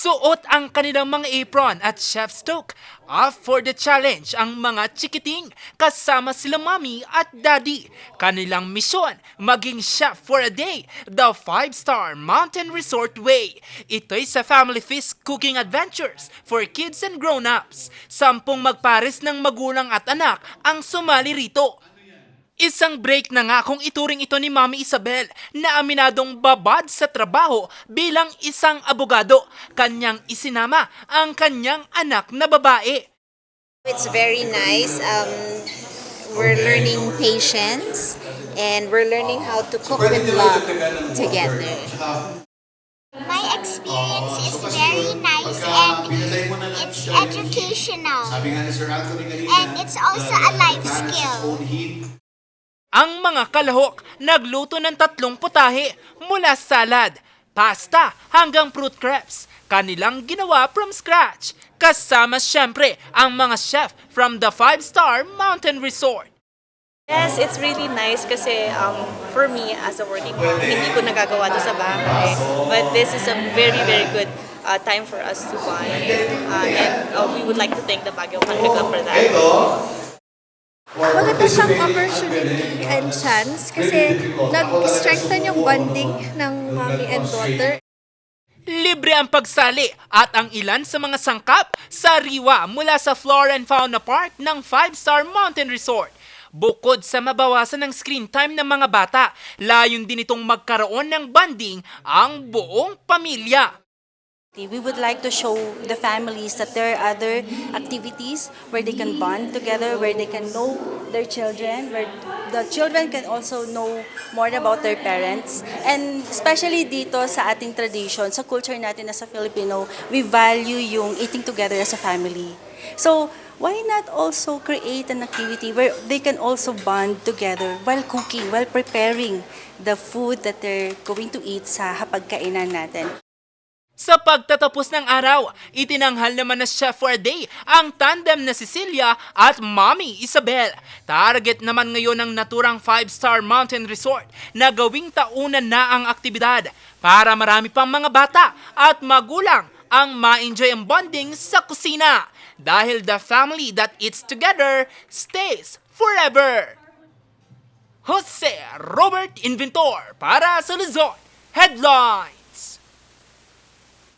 Suot ang kanilang mga apron at chef's toque. Up for the challenge ang mga chikiting kasama sila mommy at daddy. Kanilang misyon, maging chef for a day, the 5-star mountain resort way. Ito'y sa family feast cooking adventures for kids and grown-ups. 10 magpares ng magulang at anak ang sumali rito. Isang break na nga kung ituring ito ni Mami Isabel na aminadong babad sa trabaho bilang isang abogado. Kanyang isinama ang kanyang anak na babae. It's very nice. We're learning patience and we're learning how to cook with love together. My experience is very nice and it's educational. And it's also a life skill. Ang mga kalahok nagluto ng 3 putahe mula salad, pasta hanggang fruit crepes. Kanilang ginawa from scratch. Kasama siyempre ang mga chef from the 5-star mountain resort. Yes, it's really nice kasi for me as a working mom, hindi ko nagagawa ito sa bahay. But this is a very, very good time for us to bond. And we would like to thank the Baguio Country Club for that. Maganda siyang opportunity and chance kasi nag-strengthen yung bonding ng mommy and daughter. Libre ang pagsali at ang ilan sa mga sangkap sariwa mula sa Flora and Fauna Park ng 5-star mountain resort. Bukod sa mabawasan ng screen time ng mga bata, layon din itong magkaroon ng bonding ang buong pamilya. We would like to show the families that there are other activities where they can bond together, where they can know their children, where the children can also know more about their parents. And especially dito sa ating tradition, sa culture natin as a Filipino, we value yung eating together as a family. So, why not also create an activity where they can also bond together while cooking, while preparing the food that they're going to eat sa hapagkainan natin. Sa pagtatapos ng araw, itinanghal naman na chef for a day ang tandem na Cecilia at Mommy Isabel. Target naman ngayon ng naturang 5-star mountain resort na gawing taunan na ang aktibidad para marami pang mga bata at magulang ang ma-enjoy ang bonding sa kusina. Dahil the family that eats together stays forever. Jose Robert Inventor para sa Luzon Headline.